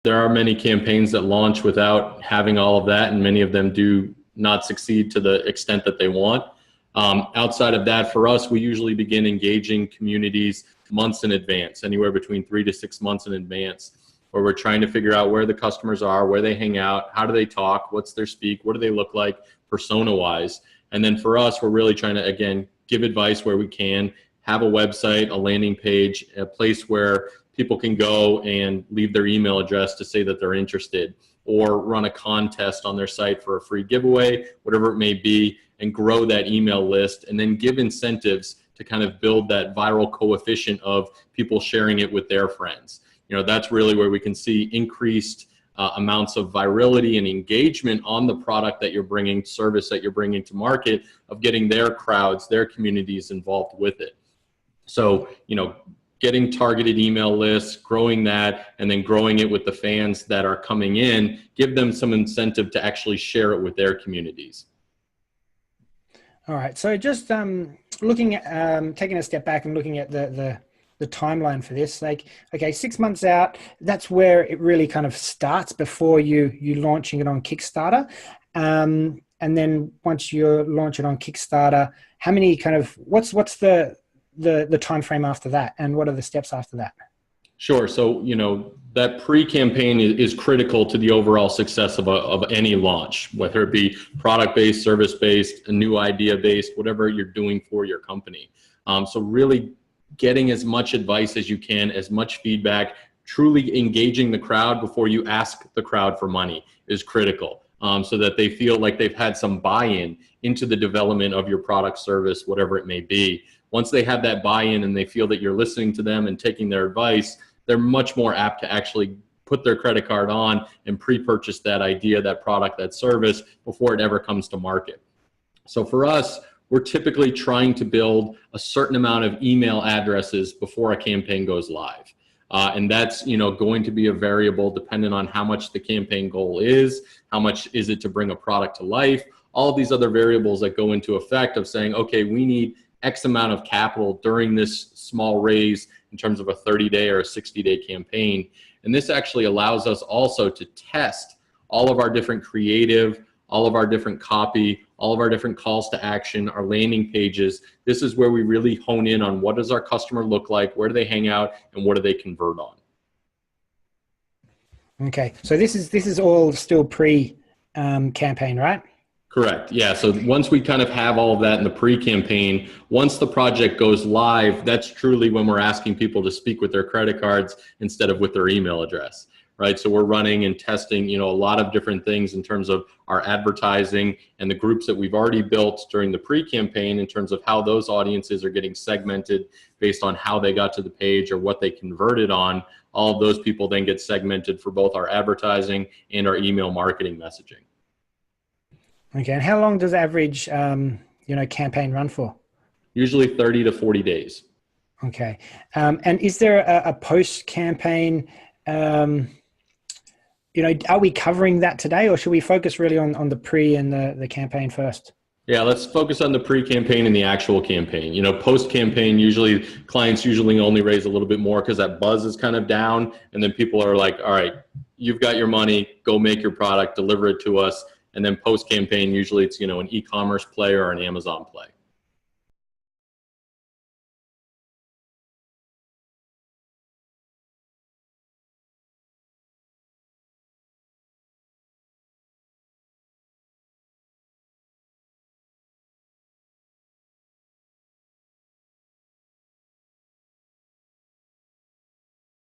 there are many campaigns that launch without having all of that, and many of them do not succeed to the extent that they want. Outside of that, for us, we usually begin engaging communities months in advance, anywhere between 3 to 6 months in advance, where we're trying to figure out where the customers are, where they hang out, how do they talk, what's their speak, what do they look like persona-wise. And then for us, we're really trying to, again, give advice where we can, have a website, a landing page, a place where people can go and leave their email address to say that they're interested, or run a contest on their site for a free giveaway, whatever it may be, and grow that email list, and then give incentives to kind of build that viral coefficient of people sharing it with their friends. You know, that's really where we can see increased amounts of virality and engagement on the product that you're bringing, service that you're bringing to market, of getting their crowds, their communities involved with it. So, you know, getting targeted email lists, growing that, and then growing it with the fans that are coming in, give them some incentive to actually share it with their communities. All right, so just looking at, taking a step back and looking at the timeline for this, like, okay, 6 months out, that's where it really kind of starts before you launching it on Kickstarter. And then once you launch it on Kickstarter, how many kind of, what's the time frame after that, and what are the steps after that? Sure. So, you know, that pre-campaign is critical to the overall success of any launch, whether it be product-based, service-based, a new idea-based, whatever you're doing for your company. So really getting as much advice as you can, as much feedback, truly engaging the crowd before you ask the crowd for money is critical, so that they feel like they've had some buy-in into the development of your product, service, whatever it may be. Once they have that buy-in and they feel that you're listening to them and taking their advice, they're much more apt to actually put their credit card on and pre-purchase that idea, that product, that service before it ever comes to market. So for us, we're typically trying to build a certain amount of email addresses before a campaign goes live. And that's, you know, going to be a variable dependent on how much the campaign goal is, how much is it to bring a product to life, all of these other variables that go into effect of saying, okay, we need X amount of capital during this small raise in terms of a 30-day or a 60-day campaign. And this actually allows us also to test all of our different creative, all of our different copy, all of our different calls to action, our landing pages. This is where we really hone in on what does our customer look like, where do they hang out, and what do they convert on. Okay, so this is all still pre-campaign, right? Correct. Yeah. So once we kind of have all of that in the pre-campaign, once the project goes live, that's truly when we're asking people to speak with their credit cards instead of with their email address, right? So we're running and testing, you know, a lot of different things in terms of our advertising and the groups that we've already built during the pre-campaign in terms of how those audiences are getting segmented based on how they got to the page or what they converted on. All of those people then get segmented for both our advertising and our email marketing messaging. Okay, and how long does average, you know, campaign run for? Usually 30 to 40 days. Okay, and is there a post-campaign, you know, are we covering that today, or should we focus really on the pre and the campaign first? Yeah, let's focus on the pre-campaign and the actual campaign. You know, post-campaign, usually clients only raise a little bit more because that buzz is kind of down, and then people are like, all right, you've got your money, go make your product, deliver it to us. And then post-campaign, usually it's, you know, an e-commerce play or an Amazon play.